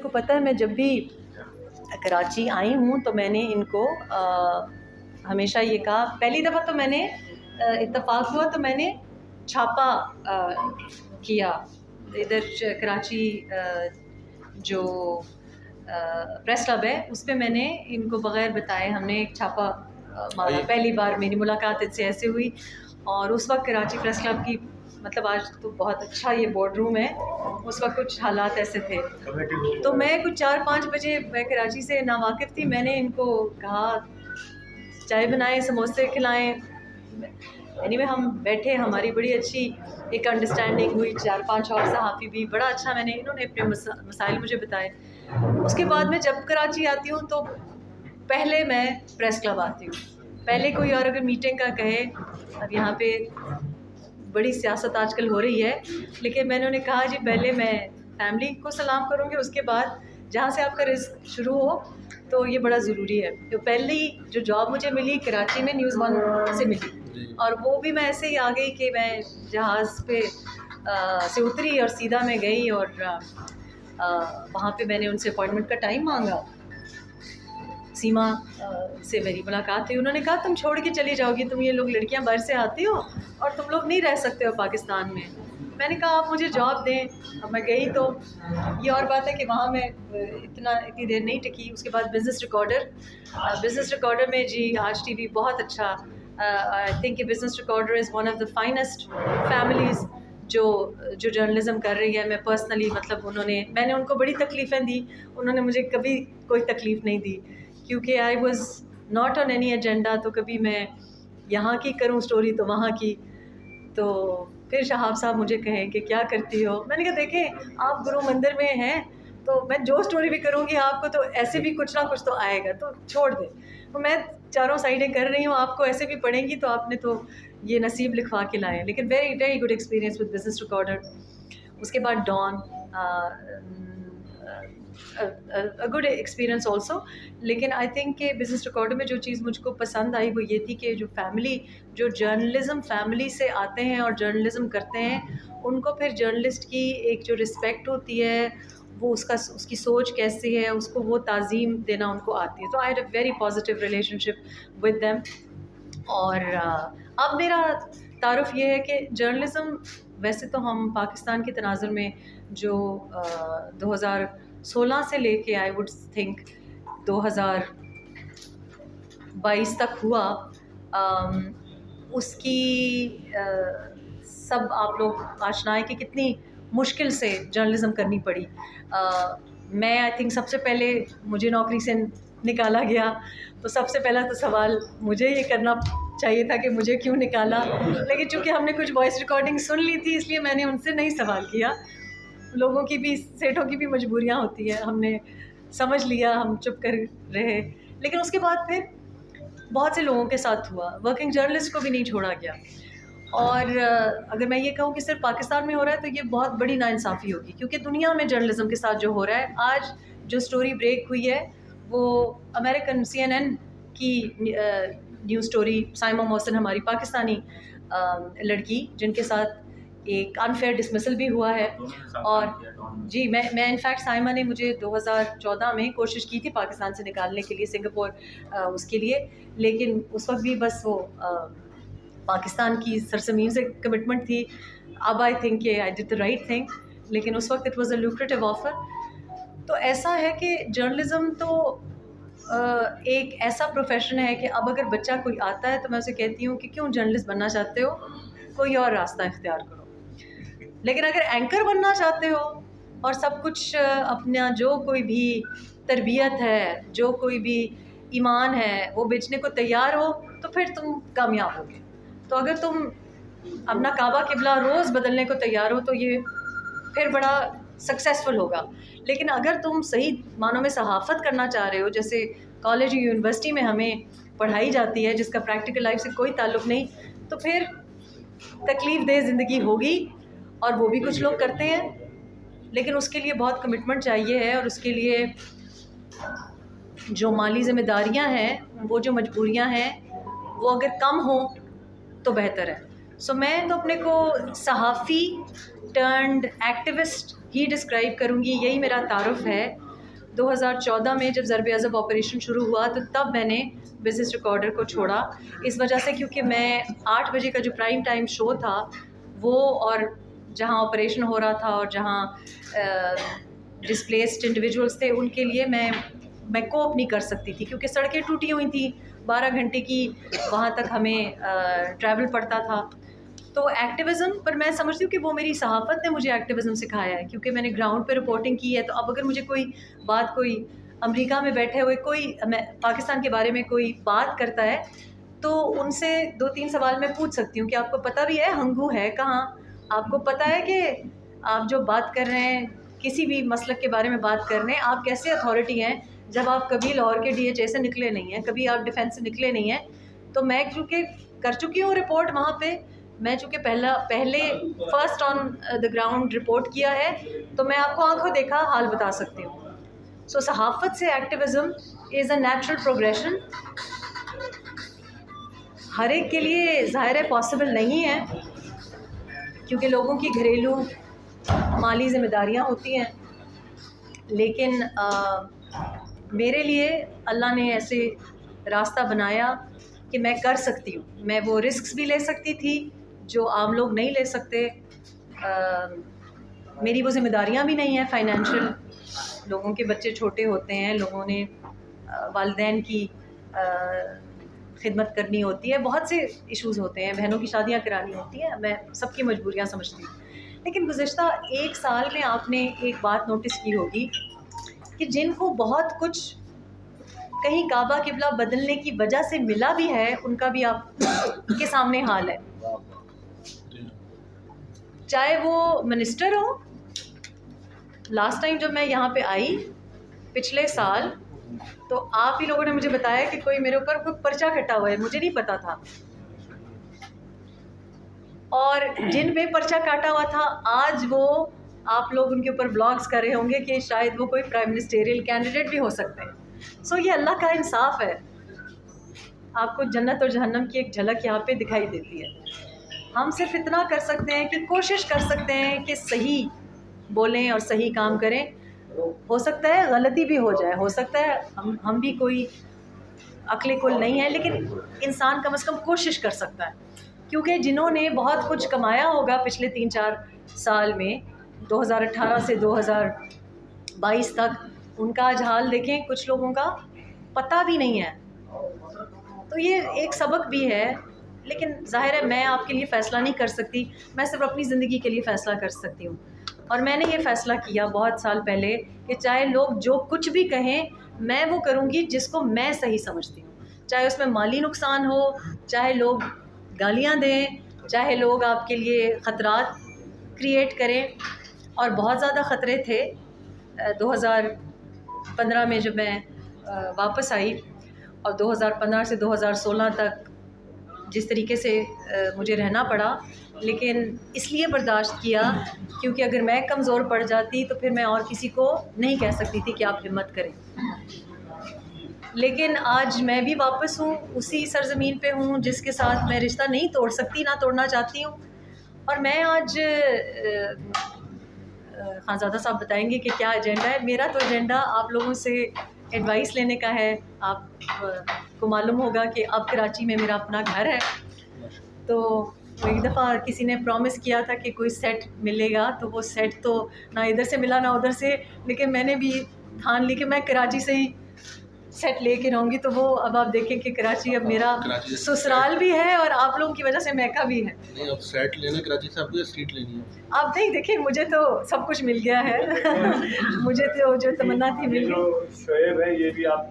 کو پتہ ہے میں جب بھی کراچی آئی ہوں تو میں نے ان کو ہمیشہ یہ کہا، پہلی دفعہ تو میں نے اتفاق ہوا تو میں نے چھاپا کیا ادھر کراچی جو پریس کلب ہے اس پہ میں نے ان کو بغیر بتائے ہم نے ایک چھاپا مارا. پہلی بار میری ملاقات ان سے ایسے ہوئی، اور اس وقت کراچی پریس کلب کی مطلب آج تو بہت اچھا یہ بورڈ روم ہے، اس وقت کچھ حالات ایسے تھے. تو میں کچھ 4-5 بجے میں کراچی سے ناواقف تھی، میں نے ان کو کہا چائے بنائیں، سموسے کھلائیں. anyway ہم بیٹھے، ہماری بڑی اچھی ایک انڈرسٹینڈنگ ہوئی، 4-5 اور صحافی بھی، بڑا اچھا میں نے انہوں نے اپنے مسائل مجھے بتائے. اس کے بعد میں جب کراچی آتی ہوں تو پہلے میں پریس کلب آتی ہوں. پہلے کوئی اور اگر میٹنگ کا کہے، اب یہاں پہ بڑی سیاست آج کل ہو رہی ہے، لیکن میں نے کہا جی پہلے میں فیملی کو سلام کروں گی، اس کے بعد جہاں سے آپ کا رزق شروع ہو تو یہ بڑا ضروری ہے. تو پہلی جو جاب مجھے ملی کراچی میں نیوز 1 سے ملی، اور وہ بھی میں ایسے ہی آ گئی کہ میں جہاز پہ سے اتری اور سیدھا میں گئی، اور وہاں پہ میں نے ان سے اپوائنٹمنٹ کا ٹائم مانگا. سیما سے میری ملاقات ہوئی، انہوں نے کہا تم چھوڑ کے چلی جاؤ گی، تم یہ لوگ لڑکیاں باہر سے آتی ہو اور تم لوگ نہیں رہ سکتے ہو پاکستان میں. میں نے کہا آپ مجھے جاب دیں. اب میں گئی تو یہ اور بات ہے کہ وہاں میں اتنی دیر نہیں ٹکی. اس کے بعد بزنس ریکارڈر میں جی آج ٹی وی بہت اچھا، آئی تھنک کہ Business recorder is one of the finest families جو جرنلزم کر رہی ہے. میں پرسنلی مطلب میں نے ان کو بڑی تکلیفیں دی، انہوں نے مجھے کبھی کوئی تکلیف نہیں دی، کیونکہ I was not on any agenda. تو کبھی میں یہاں کی کروں سٹوری تو وہاں کی. تو پھر شہاب صاحب مجھے کہیں کہ کیا کرتی ہو، میں نے کہا دیکھیں آپ گرو مندر میں ہیں تو میں جو سٹوری بھی کروں گی آپ کو تو ایسے بھی کچھ نہ کچھ تو آئے گا، تو چھوڑ دیں. تو میں چاروں سائڈیں کر رہی ہوں، آپ کو ایسے بھی پڑھیں گی تو آپ نے تو یہ نصیب لکھوا کے لائے. لیکن very very good experience with Business Recorder. اس کے بعد ڈان، گڈ ایکسپیرئنس آلسو. لیکن آئی تھنک کہ بزنس ریکارڈر میں جو چیز مجھ کو پسند آئی وہ یہ تھی کہ جو جرنلزم فیملی سے آتے ہیں اور جرنلزم کرتے ہیں، ان کو پھر جرنلسٹ کی ایک جو رسپیکٹ ہوتی ہے، وہ اس کی سوچ کیسی ہے، اس کو وہ تعظیم دینا ان کو آتی ہے. تو I had a very positive relation ship with them. اور اب میرا تعارف یہ ہے کہ جرنلزم ویسے تو ہم پاکستان کے تناظر میں جو 2016 سے لے کے آئی وڈ تھنک 2022 تک ہوا، اس کی سب آپ لوگ آشنا ہے کہ کتنی مشکل سے جرنلزم کرنی پڑی. میں آئی تھنک سب سے پہلے مجھے نوکری سے نکالا گیا، تو سب سے پہلا تو سوال مجھے یہ کرنا چاہیے تھا کہ مجھے کیوں نکالا. لیکن چونکہ ہم نے کچھ وائس ریکارڈنگ سن لی تھی، اس لیے میں نے ان سے نہیں سوال کیا. لوگوں کی بھی، سیٹوں کی بھی مجبوریاں ہوتی ہیں، ہم نے سمجھ لیا، ہم چپ کر رہے. لیکن اس کے بعد پھر بہت سے لوگوں کے ساتھ ہوا، ورکنگ جرنلسٹ کو بھی نہیں چھوڑا گیا. اور اگر میں یہ کہوں کہ صرف پاکستان میں ہو رہا ہے تو یہ بہت بڑی ناانصافی ہوگی، کیونکہ دنیا میں جرنلزم کے ساتھ جو ہو رہا ہے. آج جو سٹوری بریک ہوئی ہے وہ امریکن CNN کی نیوز سٹوری، سائمہ محسن ہماری پاکستانی لڑکی جن کے ساتھ ایک انفیئر ڈسمسل بھی ہوا ہے. اور جی میں انفیکٹ سائمہ نے مجھے 2014 میں کوشش کی تھی پاکستان سے نکالنے کے لیے، سنگاپور اس کے لیے، لیکن اس وقت بھی بس وہ پاکستان کی سرزمین سے کمٹمنٹ تھی. اب آئی تھنک کہ آئی ڈڈ دا رائٹ تھنگ، لیکن اس وقت it was a lucrative offer. تو ایسا ہے کہ جرنلزم تو ایک ایسا پروفیشن ہے کہ اب اگر بچہ کوئی آتا ہے تو میں اسے کہتی ہوں کہ کیوں جرنلسٹ بننا چاہتے ہو، کوئی اور راستہ اختیار کرو. لیکن اگر اینکر بننا چاہتے ہو اور سب کچھ اپنا جو کوئی بھی تربیت ہے، جو کوئی بھی ایمان ہے وہ بیچنے کو تیار ہو تو پھر تم کامیاب ہوگے. تو اگر تم اپنا کعبہ قبلہ روز بدلنے کو تیار ہو تو یہ پھر بڑا سکسیزفل ہوگا. لیکن اگر تم صحیح معنوں میں صحافت کرنا چاہ رہے ہو، جیسے کالج یا یونیورسٹی میں ہمیں پڑھائی جاتی ہے جس کا پریکٹیکل لائف سے کوئی تعلق نہیں، تو پھر تکلیف دہ زندگی ہوگی، اور وہ بھی کچھ لوگ کرتے ہیں. لیکن اس کے لیے بہت کمٹمنٹ چاہیے ہے، اور اس کے لیے جو مالی ذمہ داریاں ہیں، وہ جو مجبوریاں ہیں، وہ اگر کم ہوں تو بہتر ہے. سو میں تو اپنے کو صحافی ٹرنڈ ایکٹیوسٹ ہی ڈسکرائب کروں گی، یہی میرا تعارف ہے. 2014 میں جب ضرب عضب آپریشن شروع ہوا تو تب میں نے بزنس ریکارڈر کو چھوڑا، اس وجہ سے کیونکہ میں 8 بجے کا جو پرائم ٹائم شو تھا وہ، اور جہاں آپریشن ہو رہا تھا اور جہاں ڈسپلیسڈ انڈیویجولس تھے ان کے لیے میں کوپ نہیں کر سکتی تھی، کیونکہ سڑکیں ٹوٹی ہوئی تھیں، 12 گھنٹے کی وہاں تک ہمیں ٹریول پڑتا تھا. تو ایکٹیویزم پر میں سمجھتی ہوں کہ وہ میری صحافت نے مجھے ایکٹیویزم سکھایا ہے، کیونکہ میں نے گراؤنڈ پہ رپورٹنگ کی ہے. تو اب اگر مجھے کوئی بات، کوئی امریکہ میں بیٹھے ہوئے کوئی پاکستان کے بارے میں کوئی بات کرتا ہے تو ان سے 2-3 سوال میں پوچھ سکتی ہوں کہ آپ کو پتہ بھی ہے ہنگو ہے کہاں، آپ کو پتہ ہے کہ آپ جو بات کر رہے ہیں کسی بھی مسلک کے بارے میں بات کر رہے ہیں، آپ کیسے اتھارٹی ہیں جب آپ کبھی لاہور کے DHA سے نکلے نہیں ہیں، کبھی آپ ڈیفینس سے نکلے نہیں ہیں. تو میں چونکہ کر چکی ہوں رپورٹ وہاں پہ، میں چونکہ پہلے first on the ground report کیا ہے، تو میں آپ کو آنکھوں دیکھا حال بتا سکتی ہوں. سو صحافت سے activism is a natural progression. ہر ایک کے لیے ظاہر ہے پاسبل نہیں ہے، کیونکہ لوگوں کی گھریلو مالی ذمہ داریاں ہوتی ہیں، لیکن میرے لیے اللہ نے ایسے راستہ بنایا کہ میں کر سکتی ہوں. میں وہ رسکس بھی لے سکتی تھی جو عام لوگ نہیں لے سکتے. میری وہ ذمہ داریاں بھی نہیں ہیں فائنینشیل. لوگوں کے بچے چھوٹے ہوتے ہیں، لوگوں نے والدین کی خدمت کرنی ہوتی ہے، بہت سے ایشوز ہوتے ہیں، بہنوں کی شادیاں کرانی ہوتی ہیں، میں سب کی مجبوریاں سمجھتی ہوں. لیکن گزشتہ 1 سال میں آپ نے ایک بات نوٹس کی ہوگی کہ جن کو بہت کچھ کہیں کعبہ قبلہ بدلنے کی وجہ سے ملا بھی ہے، ان کا بھی آپ کے سامنے حال ہے. چاہے وہ منسٹر ہو. لاسٹ ٹائم جب میں یہاں پہ آئی پچھلے سال، تو آپ ہی لوگوں نے مجھے بتایا کہ کوئی میرے اوپر کوئی پرچہ کٹا ہوا ہے، مجھے نہیں پتا تھا. اور جن پہ پرچہ کاٹا ہوا تھا آج وہ آپ لوگ ان کے اوپر بلاگز کر رہے ہوں گے کہ شاید وہ کوئی پرائم منسٹیریل کینڈیڈیٹ بھی ہو سکتے ہیں. سو یہ اللہ کا انصاف ہے. آپ کو جنت اور جہنم کی ایک جھلک یہاں پہ دکھائی دیتی ہے. ہم صرف اتنا کر سکتے ہیں کہ کوشش کر سکتے ہیں کہ صحیح بولیں اور صحیح کام کریں. ہو سکتا ہے غلطی بھی ہو جائے، ہو سکتا ہے ہم بھی کوئی عقل کل نہیں ہے، لیکن انسان کم از کم کوشش کر سکتا ہے. کیونکہ جنہوں نے بہت کچھ کمایا ہوگا پچھلے 3-4 سال میں، 2018 سے 2022 تک، ان کا آج حال دیکھیں. کچھ لوگوں کا پتہ بھی نہیں ہے. تو یہ ایک سبق بھی ہے. لیکن ظاہر ہے میں آپ کے لیے فیصلہ نہیں کر سکتی، میں صرف اپنی زندگی کے لیے فیصلہ کر سکتی ہوں. اور میں نے یہ فیصلہ کیا بہت سال پہلے کہ چاہے لوگ جو کچھ بھی کہیں، میں وہ کروں گی جس کو میں صحیح سمجھتی ہوں. چاہے اس میں مالی نقصان ہو، چاہے لوگ گالیاں دیں، چاہے لوگ آپ کے لیے خطرات کریٹ کریں. اور بہت زیادہ خطرے تھے 2015 میں جب میں واپس آئی، اور 2015 سے 2016 تک جس طریقے سے مجھے رہنا پڑا. لیکن اس لیے برداشت کیا کیونکہ اگر میں کمزور پڑ جاتی تو پھر میں اور کسی کو نہیں کہہ سکتی تھی کہ آپ ہمت کریں. لیکن آج میں بھی واپس ہوں، اسی سرزمین پہ ہوں جس کے ساتھ میں رشتہ نہیں توڑ سکتی، نہ توڑنا چاہتی ہوں. اور میں آج خانزادہ صاحب بتائیں گے کہ کیا ایجنڈا ہے. میرا تو ایجنڈا آپ لوگوں سے ایڈوائس لینے کا ہے. آپ کو معلوم ہوگا کہ اب کراچی میں میرا اپنا گھر ہے. تو ایک دفعہ کسی نے پرومس کیا تھا کہ کوئی سیٹ ملے گا، تو وہ سیٹ تو نہ ادھر سے ملا نہ ادھر سے. لیکن میں نے بھی ٹھان لی کہ میں کراچی سے ہی سیٹ لے کے رہوں گی. تو وہ اب آپ دیکھیں کہ کراچی اب میرا سسرال بھی ہے اور آپ لوگوں کی وجہ سے میکہ بھی ہے. نہیں اب سیٹ لینا کراچی سے آپ کو سیٹ لینی ہے؟ آپ نہیں دیکھیں، مجھے تو سب کچھ مل گیا ہے. مجھے تو جو تمنا تھی مل گئی. جو شعر ہے یہ بھی آپ